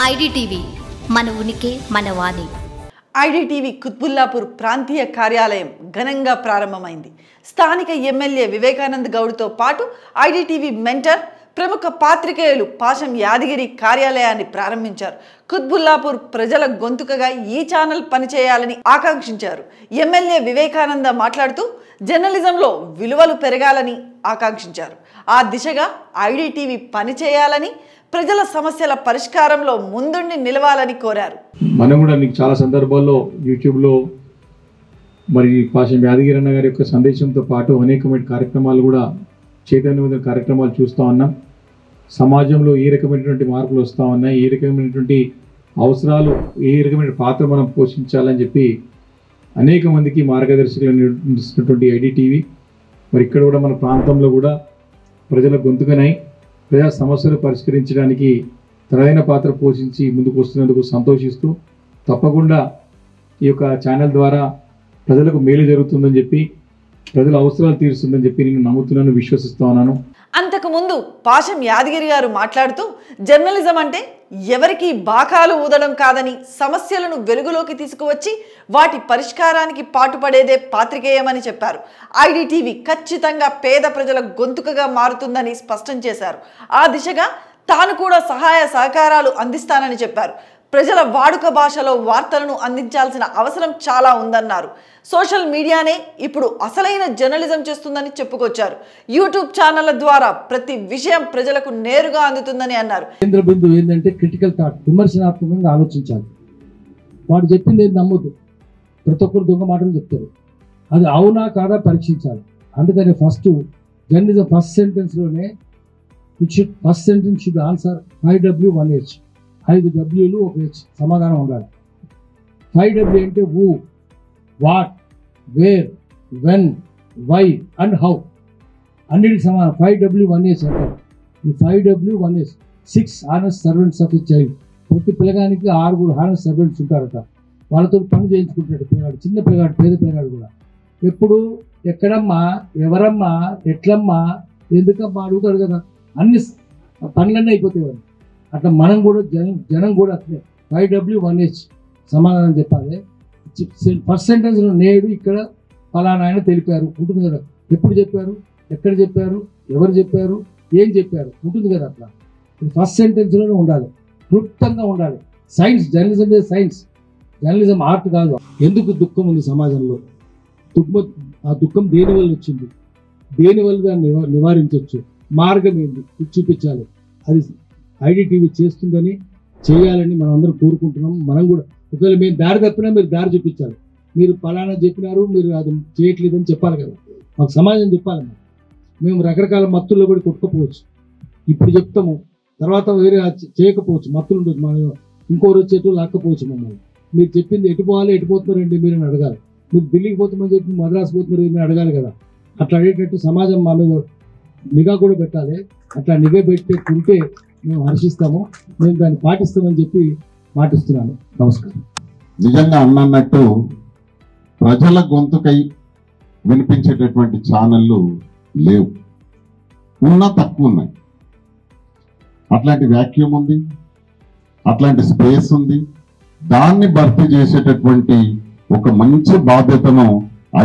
IDTV మన ఉనికి మన వాణి. ఐడిటీవీ కుత్బుల్లాపూర్ ప్రాంతీయ కార్యాలయం ఘనంగా ప్రారంభమైంది. స్థానిక ఎమ్మెల్యే వివేకానంద్ గౌడ్తో పాటు ఐడిటీవీ మెంటర్ ప్రముఖ పాత్రికేయులు పాశం యాదగిరి కార్యాలయాన్ని ప్రారంభించారు. కుత్బుల్లాపూర్ ప్రజల గొంతుకగా ఈ ఛానల్ పనిచేయాలని ఆకాంక్షించారు. ఎమ్మెల్యే వివేకానంద మాట్లాడుతూ జర్నలిజంలో విలువలు పెరగాలని ఆకాంక్షించారు. ఆ దిశగా ఐడిటీవీ పనిచేయాలని, ప్రజల సమస్యల పరిష్కారంలో ముందుండి నిలవాలని కోరారు. మనం కూడా మీకు చాలా సందర్భాల్లో యూట్యూబ్లో మరి పాశం యాదగిరి అన్న గారి యొక్క సందేశంతో పాటు అనేకమైన కార్యక్రమాలు కూడా చైతన్యవంతమైన కార్యక్రమాలు చూస్తూ ఉన్నాం. సమాజంలో ఏ రకమైనటువంటి మార్పులు వస్తూ ఉన్నాయి, ఏ రకమైనటువంటి అవసరాలు, ఏ రకమైన పాత్ర మనం పోషించాలని చెప్పి అనేక మందికి మార్గదర్శకులు నిర్వహిస్తున్నటువంటి ఐడిటీవీ మరి ఇక్కడ కూడా మన ప్రాంతంలో కూడా ప్రజల గొంతుకనై ప్రజా సమస్యలు పరిష్కరించడానికి తనదైన పాత్ర పోషించి ముందుకు వస్తున్నందుకు సంతోషిస్తూ తప్పకుండా ఈ యొక్క ఛానల్ ద్వారా ప్రజలకు మేలు జరుగుతుందని చెప్పి, ప్రజల అవసరాలు తీరుస్తుందని చెప్పి నేను నమ్ముతున్నాను, విశ్వసిస్తా ఉన్నాను. అంతకుముందు పాశం యాదగిరి గారు మాట్లాడుతూ జర్నలిజం అంటే ఎవరికి బాకాలు ఊదడం కాదని, సమస్యలను వెలుగులోకి తీసుకువచ్చి వాటి పరిష్కారానికి పాటుపడేదే పాత్రికేయమని చెప్పారు. ఐడిటీవీ ఖచ్చితంగా పేద ప్రజల గొంతుకగా మారుతుందని స్పష్టం చేశారు. ఆ దిశగా తాను కూడా సహాయ సహకారాలు అందిస్తానని చెప్పారు. ప్రజల వాడుక భాషలో వార్తలను అందించాల్సిన అవసరం చాలా ఉందన్నారు. సోషల్ మీడియానే ఇప్పుడు అసలైన జర్నలిజం చేస్తుందని చెప్పుకొచ్చారు. యూట్యూబ్ ఛానళ్ల ద్వారా ప్రతి విషయం ప్రజలకు నేరుగా అందుతుందని అన్నారు. కేంద్ర బిందువు ఏంటంటే క్రిటికల్ థాట్, విమర్శనాత్మకంగా ఆలోచించాలి. వాడు చెప్పింది ఏది నమ్మొద్దు. ప్రతి ఒక్కరు దొంగ మాటలు చెప్తారు, అది అవునా కాదా పరీక్షించాలి. అందుకని ఫస్ట్ జర్నలిజం ఫస్ట్ సెంటెన్స్లోనే first sentence should answer 5W1H. 5 Wలు 1 H సమాధానం ఉండాలి. 5W అంటే who, what, where, when, why and how అన్నిటికి సమాధానం 5W1H అంటారు. ఈ 5W1H 6 honest servants of a child. ప్రతి పిల్లగానికి 6 హానెస్ట్ సర్వెంట్స్ ఉంటారట. వాళ్ళతో పని చేయించుకుంటాడు పిల్లగాడు, చిన్న పిల్లగాడు, పేద పిల్లగాడు కూడా. ఎప్పుడు ఎక్కడమ్మా, ఎవరమ్మా, ఎట్లమ్మా, ఎందుకమ్మా అడుగుతాడు కదా. అన్ని పనులన్నీ అయిపోతాయి వాళ్ళు. అట్లా మనం కూడా జనం కూడా అట్లే 5W1H సమాధానం చెప్పాలి. ఫస్ట్ సెంటెన్స్లో నేడు ఇక్కడ ఫలానా ఆయన తెలిపారు ఉంటుంది కదా. ఎప్పుడు చెప్పారు, ఎక్కడ చెప్పారు, ఎవరు చెప్పారు, ఏం చెప్పారు ఉంటుంది కదా. అట్లా ఫస్ట్ సెంటెన్స్లోనే ఉండాలి, క్లుప్తంగా ఉండాలి. సైన్స్, జర్నలిజం మీద సైన్స్, జర్నలిజం ఆర్ట్ కాదు. ఎందుకు దుఃఖం ఉంది సమాజంలో, ఆ దుఃఖం దేనివల్ల వచ్చింది, దేనివల్ల దాన్ని నివారించవచ్చు, మార్గం ఏంటి చూపించాలి. అది ఐడిటీవీ చేస్తుందని, చేయాలని మనం అందరూ కోరుకుంటున్నాం. మనం కూడా ఒకవేళ మేము దారి తప్పినా మీరు దారి చూపించాలి. మీరు ఫలానా చెప్పినారు, మీరు అది చేయట్లేదని చెప్పాలి కదా. మాకు సమాజం చెప్పాలి. మేము రకరకాల మత్తుల్లో కూడా కొట్టుకోపోవచ్చు. ఇప్పుడు చెప్తాము, తర్వాత వేరే చేయకపోవచ్చు, మత్తులు ఉంటుంది. మనం ఇంకోరు వచ్చేటో లాక్కపోవచ్చు మమ్మల్ని. మీరు చెప్పింది ఎటు పోవాలి, ఎటు పోతున్నారండి మీరు అడగాలి. మీరు ఢిల్లీకి పోతామని చెప్పి మద్రాసు పోతున్నారు ఏమని అడగాలి కదా. అట్లా అడిగేటట్టు సమాజం మా మీద నిఘా కూడా పెట్టాలి. అట్లా నిఘా పెట్టుకుంటే మేము హర్షిస్తాము, మేము దాన్ని పాటిస్తామని చెప్పి మాటిస్తున్నాను. నమస్కారం. నిజంగా అన్నట్టు ప్రజల గొంతుకై వినిపించేటటువంటి ఛానళ్ళు లేవు, ఉన్నా తక్కువ ఉన్నాయి. అట్లాంటి వ్యాక్యూమ్ ఉంది, అట్లాంటి స్పేస్ ఉంది. దాన్ని భర్తీ చేసేటటువంటి ఒక మంచి బాధ్యతను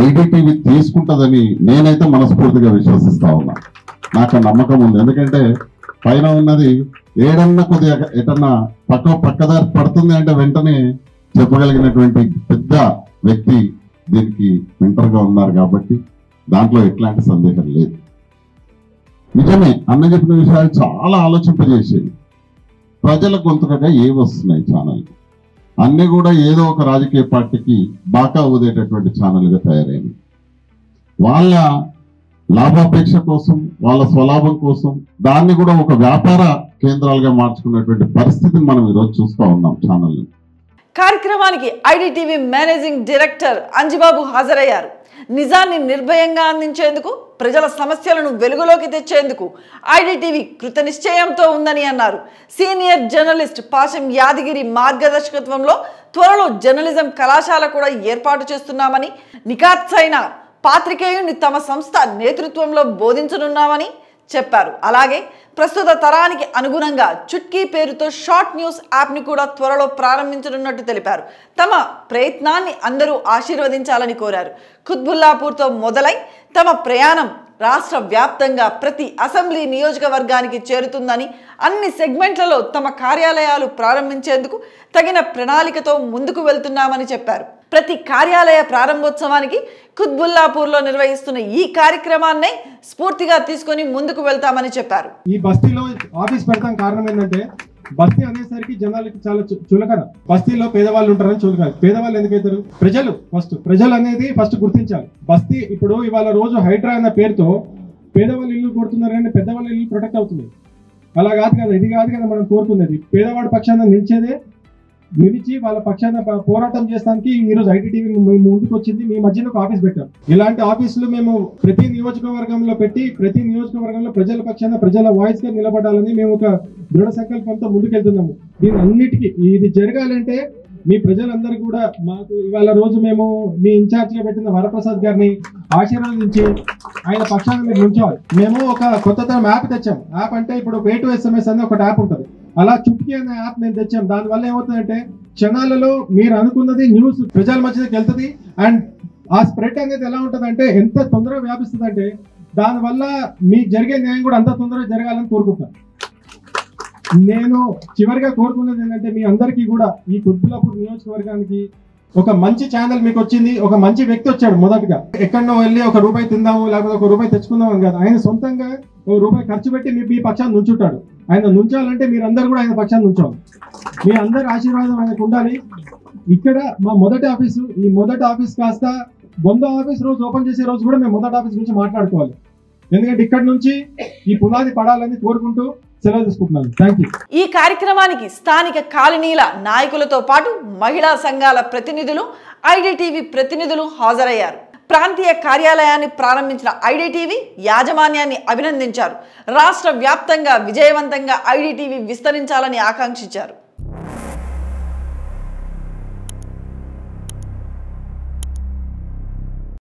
ఐడిటీవీ తీసుకుంటుందని నేనైతే మనస్ఫూర్తిగా విశ్వసిస్తా ఉన్నా. నాకు నమ్మకం ఉంది. ఎందుకంటే పైన ఉన్నది ఏడన్నా కొద్దిగా ఎటన్నా పక్కదారి పడుతుంది అంటే వెంటనే చెప్పగలిగినటువంటి పెద్ద వ్యక్తి దీనికి మెంటర్గా ఉన్నారు కాబట్టి దాంట్లో ఎట్లాంటి సందేహం లేదు. నిజమే అన్న చెప్పిన విషయాలు చాలా ఆలోచింపజేసేవి. ప్రజల గొంతుకగా ఏవి వస్తున్నాయి ఛానల్, అన్నీ కూడా ఏదో ఒక రాజకీయ పార్టీకి బాకా ఊదేటటువంటి ఛానల్గా తయారైనవి. వాళ్ళ లాభాపేక్ష కోసం, వాళ్ళ స్వలాభం కోసం దాన్ని కూడా ఒక వ్యాపార కేంద్రాలుగా మార్చుకున్నటువంటి పరిస్థితిని మనం ఈరోజు చూస్తూ ఉన్నాం ఛానల్. కార్యక్రమానికి ఐడిటీవీ మేనేజింగ్ డైరెక్టర్ అంజిబాబు హాజరయ్యారు. నిజాన్ని నిర్భయంగా అందించేందుకు, ప్రజల సమస్యలను వెలుగులోకి తెచ్చేందుకు ఐడిటీవీ కృతనిశ్చయంతో ఉందని అన్నారు. సీనియర్ జర్నలిస్ట్ పాశం యాదగిరి మార్గదర్శకత్వంలో త్వరలో జర్నలిజం కళాశాల కూడా ఏర్పాటు చేస్తున్నామని, నిఖార్సైన పాత్రికేయుని తమ సంస్థ నేతృత్వంలో బోధించనున్నామని, చెప్పారు. అలాగే ప్రస్తుత తరానికి అనుగుణంగా చుట్కీ పేరుతో షార్ట్ న్యూస్ యాప్ని కూడా త్వరలో ప్రారంభించనున్నట్టు తెలిపారు. తమ ప్రయత్నాన్ని అందరూ ఆశీర్వదించాలని కోరారు. కుత్బుల్లాపూర్తో మొదలై తమ ప్రయాణం రాష్ట్ర వ్యాప్తంగా ప్రతి అసెంబ్లీ నియోజకవర్గానికి చేరుతుందని, అన్ని సెగ్మెంట్లలో తమ కార్యాలయాలు ప్రారంభించేందుకు తగిన ప్రణాళికతో ముందుకు వెళ్తున్నామని చెప్పారు. ప్రతి కార్యాలయ ప్రారంభోత్సవానికి కుత్బుల్లాపూర్లో నిర్వహిస్తున్న ఈ కార్యక్రమాన్నే స్ఫూర్తిగా తీసుకొని ముందుకు వెళ్తామని చెప్పారు. ఈ బస్తీలో ఆఫీస్ పెడతాం కారణం ఏంటంటే బస్తీ అనేసరికి జనాలకి చాలా చులకన. బస్తీలో పేదవాళ్ళు ఉంటారని చులకన. పేదవాళ్ళు ఎందుకైతారు? ప్రజలు అనేది ఫస్ట్ గుర్తించాలి. బస్తీ ఇప్పుడు ఇవాళ రోజు హైడ్రా అన్న పేరుతో పేదవాళ్ళు ఇల్లు కొడుతున్నారు కానీ పెద్దవాళ్ళ ఇల్లు ప్రొటెక్ట్ అవుతుంది. అలా కాదు కదా, ఇది కాదు కదా మనం కోరుకునేది. పేదవాడి పక్షాన నిలిచి వాళ్ళ పక్షాన పోరాటం చేస్తానికి ఈరోజు ఐటీటీవీ ముందుకు వచ్చింది. మీ మధ్యలో ఒక ఆఫీస్ పెట్టాం. ఇలాంటి ఆఫీసులు మేము ప్రతి నియోజకవర్గంలో పెట్టి ప్రతి నియోజకవర్గంలో ప్రజల పక్షాన ప్రజల వాయిస్ గా నిలబడాలని మేము ఒక దృఢ సంకల్పంతో ముందుకెళ్తున్నాము. దీని అన్నిటికీ ఇది జరగాలంటే మీ ప్రజలందరూ కూడా మాకు ఇవాళ రోజు మేము మీ ఇన్ఛార్జ్ గా పెట్టిన వరప్రసాద్ గారిని ఆశీర్వదించి ఆయన పక్షాన మీరు ఉంచాలి. మేము ఒక కొత్త తరం యాప్ తెచ్చాం. యాప్ అంటే ఇప్పుడు వే టు SMS అనే ఒక యాప్ ఉంటుంది. అలా చుట్కీ అనే యాప్ మేము తెచ్చాం. దానివల్ల ఏమవుతుందంటే క్షణాలలో మీరు అనుకున్నది న్యూస్ ప్రజల మధ్యకి వెళ్తుంది. అండ్ ఆ స్ప్రెడ్ అనేది ఎలా ఉంటుంది అంటే ఎంత తొందరగా వ్యాపిస్తుంది అంటే దానివల్ల మీకు జరిగే న్యాయం కూడా అంత తొందరగా జరగాలని కోరుకుంటాను. నేను చివరిగా కోరుకున్నది ఏంటంటే మీ అందరికీ కూడా ఈ కుత్బుల్లాపూర్ నియోజకవర్గానికి ఒక మంచి ఛానల్ మీకు వచ్చింది. ఒక మంచి వ్యక్తి వచ్చాడు. మొదటగా ఎక్కడో వెళ్ళి ఒక రూపాయి తిందాము లేకపోతే ఒక రూపాయి తెచ్చుకుందాం అని కాదు. ఆయన సొంతంగా ఒక రూపాయి ఖర్చు పెట్టి మీ పక్షాన్ని నుంచుంటాడు. ఆయన నుంచాలంటే మీరందరూ కూడా ఆయన పక్షాన్ని నుంచోవాలి. మీ అందరి ఆశీర్వాదం ఆయనకు ఉండాలి. ఇక్కడ మా మొదటి ఆఫీసు, ఈ మొదటి ఆఫీస్ కాస్త 100వ ఆఫీస్ రోజు ఓపెన్ చేసే రోజు కూడా మేము మొదటి ఆఫీస్ గురించి మాట్లాడుకోవాలి. ఎందుకంటే ఇక్కడ నుంచి ఈ పునాది పడాలని కోరుకుంటూ సెలవు తీసుకుంటున్నాను. Thank you. ఈ కార్యక్రమానికి స్థానిక కాలనీల నాయకులతో పాటు మహిళా సంఘాల ప్రతినిధులు, ఐడిటీవీ ప్రతినిధులు హాజరయ్యారు. ప్రాంతీయ కార్యాలయాన్ని ప్రారంభించిన ఐడిటీవీ యాజమాన్యాన్ని అభినందించారు. రాష్ట్ర వ్యాప్తంగా విజయవంతంగా ఐడిటీవీ విస్తరించాలని ఆకాంక్షించారు.